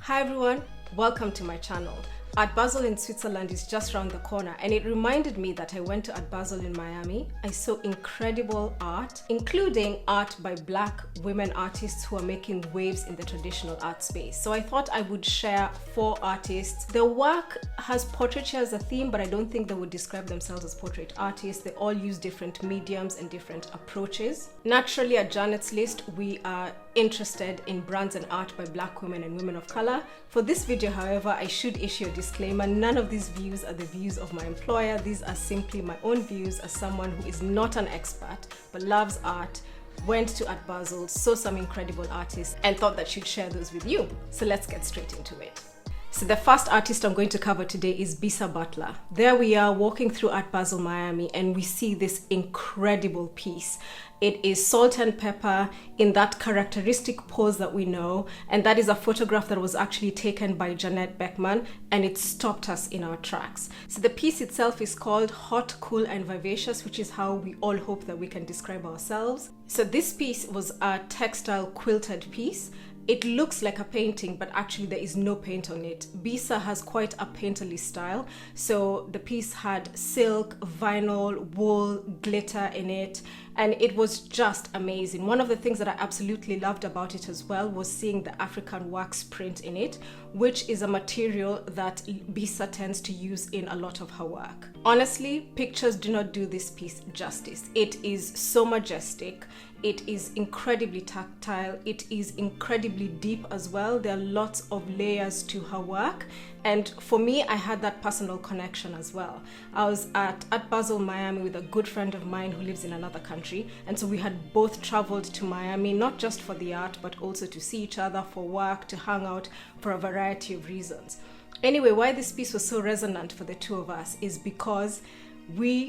Hi everyone, welcome to my channel. Art Basel in Switzerland is just around the corner, and it reminded me that I went to Art Basel in Miami. I saw incredible art, including art by Black women artists who are making waves in the traditional art space. So I thought I would share 4 artists. Their work has portraiture as a theme, but I don't think they would describe themselves as portrait artists. They all use different mediums and different approaches. Naturally, at Janet's list, we are interested in brands and art by Black women and women of color. For this video, however, I should issue a disclaimer. None of these views are the views of my employer. These are simply my own views as someone who is not an expert but loves art, went to Art Basel, saw some incredible artists, and thought that she'd share those with you. So let's get straight into it. So the first artist I'm going to cover today is Bisa Butler. There we are walking through Art Basel Miami, and we see this incredible piece. It is salt and pepper in that characteristic pose that we know, and that is a photograph that was actually taken by Janet Beckman, and it stopped us in our tracks. So the piece itself is called Hot, Cool and Vivacious, which is how we all hope that we can describe ourselves. So this piece was a textile quilted piece. It looks like a painting, but actually there is no paint on it. Bisa has quite a painterly style. So the piece had silk, vinyl, wool, glitter in it, and it was just amazing. One of the things that I absolutely loved about it as well was seeing the African wax print in it, which is a material that Bisa tends to use in a lot of her work. Honestly, pictures do not do this piece justice. It is so majestic. It is incredibly tactile. It is incredibly deep as well. There are lots of layers to her work. And for me, I had that personal connection as well. I was at Art Basel Miami with a good friend of mine who lives in another country. And so we had both traveled to Miami, not just for the art, but also to see each other, for work, to hang out, for a variety of reasons. Anyway, why this piece was so resonant for the two of us is because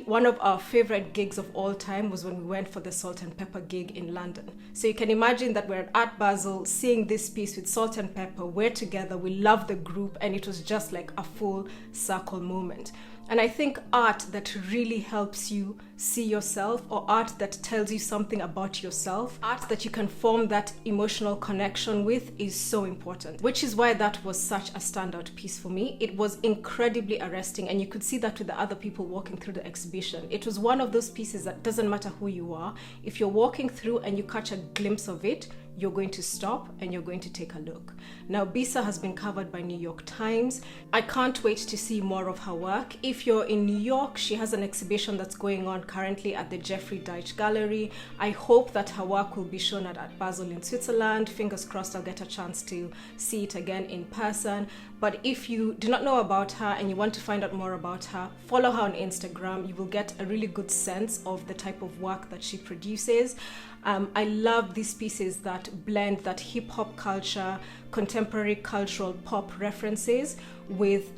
one of our favorite gigs of all time was when we went for the Salt and Pepper gig in London. So you can imagine that we're at Art Basel seeing this piece with Salt and Pepper. We're together, we love the group, and it was just like a full circle moment. And I think art that really helps you see yourself, or art that tells you something about yourself, art that you can form that emotional connection with, is so important, which is why that was such a standout piece for me. It was incredibly arresting, and you could see that with the other people walking through the exhibition. It was one of those pieces that doesn't matter who you are. If you're walking through and you catch a glimpse of it, you're going to stop and you're going to take a look. Now, Bisa has been covered by New York Times. I can't wait to see more of her work. If you're in New York, she has an exhibition that's going on currently at the Jeffrey Deitch Gallery. I hope that her work will be shown at Art Basel in Switzerland. Fingers crossed I'll get a chance to see it again in person. But if you do not know about her and you want to find out more about her, follow her on Instagram. You will get a really good sense of the type of work that she produces. I love these pieces that blend that hip hop culture, contemporary cultural pop references with,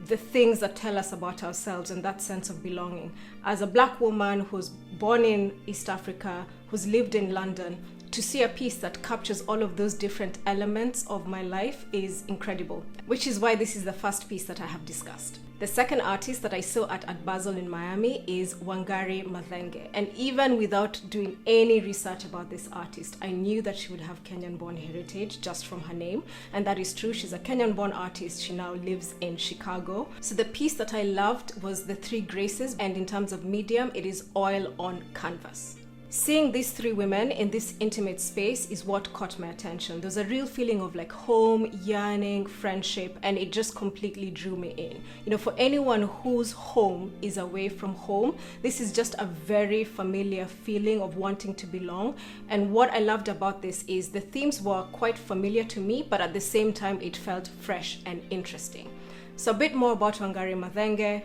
the things that tell us about ourselves and that sense of belonging. As a Black woman who's born in East Africa, who's lived in London, to see a piece that captures all of those different elements of my life is incredible, which is why this is the first piece that I have discussed. The second artist that I saw at Art Basel in Miami is Wangari Mathenge. And even without doing any research about this artist, I knew that she would have Kenyan-born heritage just from her name. And that is true. She's a Kenyan-born artist. She now lives in Chicago. So the piece that I loved was the 3 Graces. And in terms of medium, it is oil on canvas. Seeing these 3 women in this intimate space is what caught my attention. There's a real feeling of like home, yearning, friendship, and it just completely drew me in. For anyone whose home is away from home, this is just a very familiar feeling of wanting to belong. And what I loved about this is the themes were quite familiar to me, but at the same time, it felt fresh and interesting. So a bit more about Wangari Mathenge.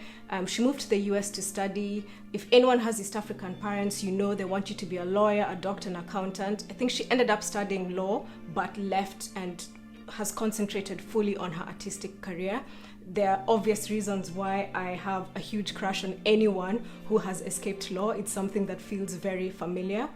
She moved to the US to study. If anyone has East African parents, they want you to be a lawyer, a doctor, an accountant. I think she ended up studying law, but left and has concentrated fully on her artistic career. There are obvious reasons why I have a huge crush on anyone who has escaped law. It's something that feels very familiar.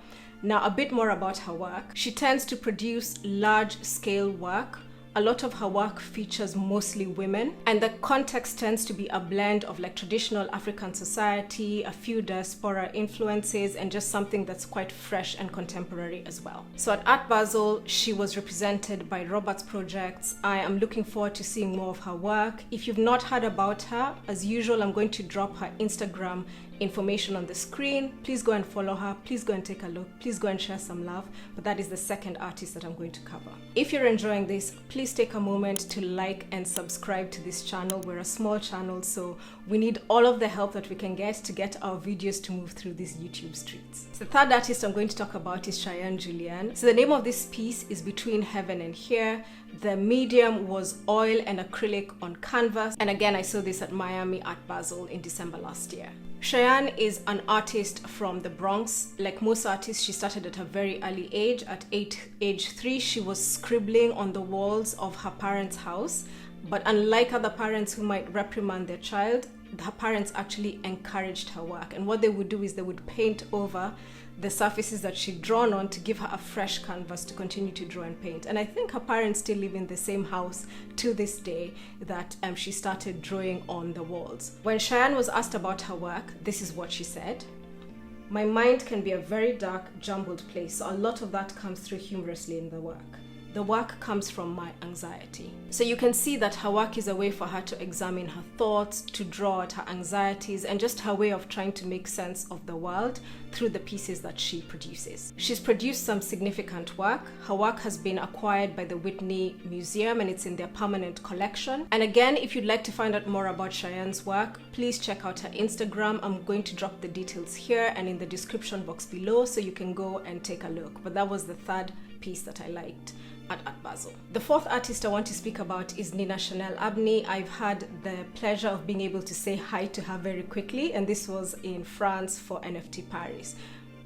Now, a bit more about her work. She tends to produce large-scale work A lot of her work features mostly women, and the context tends to be a blend of like traditional African society, a few diaspora influences, and just something that's quite fresh and contemporary as well. So at Art Basel, she was represented by Robert's projects. I am looking forward to seeing more of her work. If you've not heard about her, as usual, I'm going to drop her Instagram information on the screen. Please go and follow her. Please go and take a look. Please go and share some love. But that is the second artist that I'm going to cover. If you're enjoying this, please take a moment to like and subscribe to this channel. We're a small channel, so we need all of the help that we can get to get our videos to move through these YouTube streets. The third artist I'm going to talk about is Cheyenne Julien. So the name of this piece is Between Heaven and Here. The medium was oil and acrylic on canvas. And again, I saw this at Miami Art Basel in December last year. Cheyenne is an artist from the Bronx. Like most artists, she started at a very early age. At age 3, she was scribbling on the walls of her parents' house. But unlike other parents who might reprimand their child, her parents actually encouraged her work. And what they would do is they would paint over the surfaces that she'd drawn on to give her a fresh canvas to continue to draw and paint. And I think her parents still live in the same house to this day that she started drawing on the walls. When Cheyenne was asked about her work, this is what she said. "My mind can be a very dark, jumbled place, so a lot of that comes through humorously in the work. The work comes from my anxiety." So you can see that her work is a way for her to examine her thoughts, to draw at her anxieties, and just her way of trying to make sense of the world through the pieces that she produces. She's produced some significant work. Her work has been acquired by the Whitney Museum and it's in their permanent collection. And again, if you'd like to find out more about Cheyenne's work, please check out her Instagram. I'm going to drop the details here and in the description box below so you can go and take a look. But that was the third piece that I liked at Art Basel. The fourth artist I want to speak about is Nina Chanel Abney. I've had the pleasure of being able to say hi to her very quickly, and this was in France for NFT Paris.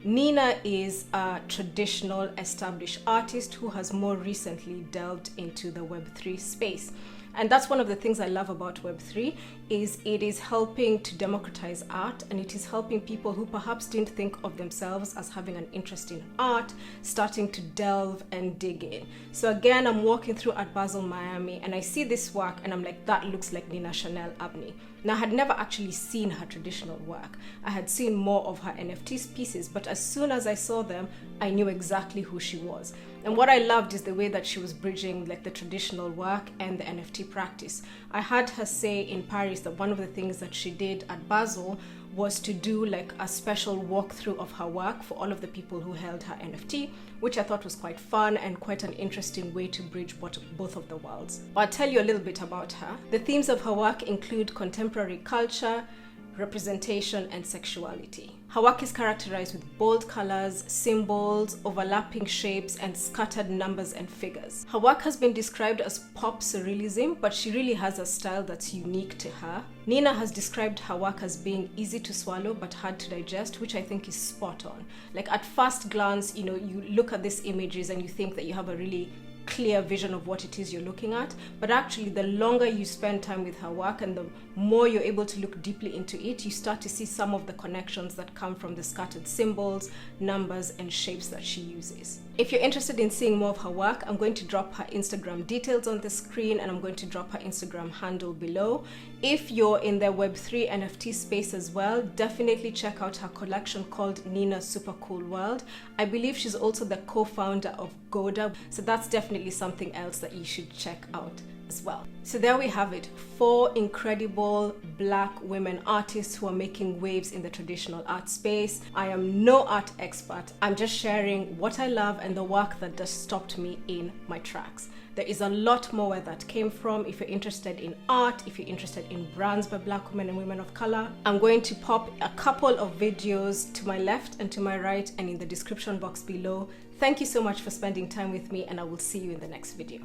Nina is a traditional established artist who has more recently delved into the Web3 space. And that's one of the things I love about Web3 is it is helping to democratize art, and it is helping people who perhaps didn't think of themselves as having an interest in art, starting to delve and dig in. So again, I'm walking through Art Basel Miami and I see this work and I'm like, that looks like Nina Chanel Abney. Now, I had never actually seen her traditional work. I had seen more of her NFT pieces, but as soon as I saw them, I knew exactly who she was. And what I loved is the way that she was bridging like the traditional work and the NFT practice. I had her say in Paris that one of the things that she did at Basel was to do like a special walkthrough of her work for all of the people who held her NFT, which I thought was quite fun and quite an interesting way to bridge both of the worlds. But I'll tell you a little bit about her. The themes of her work include contemporary culture, representation, and sexuality. Her work is characterized with bold colors, symbols, overlapping shapes, and scattered numbers and figures. Her work has been described as pop surrealism, but she really has a style that's unique to her. Nina has described her work as being easy to swallow but hard to digest, which I think is spot on. Like at first glance, you look at these images and you think that you have a really clear vision of what it is you're looking at, but actually the longer you spend time with her work and the more you're able to look deeply into it, you start to see some of the connections that come from the scattered symbols, numbers, and shapes that she uses. If you're interested in seeing more of her work, I'm going to drop her Instagram details on the screen and I'm going to drop her Instagram handle below. If you're in the Web3 NFT space as well, definitely check out her collection called Nina's Super Cool World. I believe she's also the co-founder of Goda, so that's definitely something else that you should check out as well. So there we have it, 4 incredible Black women artists who are making waves in the traditional art space. I am no art expert. I'm just sharing what I love and the work that just stopped me in my tracks. There is a lot more where that came from. If you're interested in art, if you're interested in brands by Black women and women of color, I'm going to pop a couple of videos to my left and to my right and in the description box below. Thank you so much for spending time with me, and I will see you in the next video.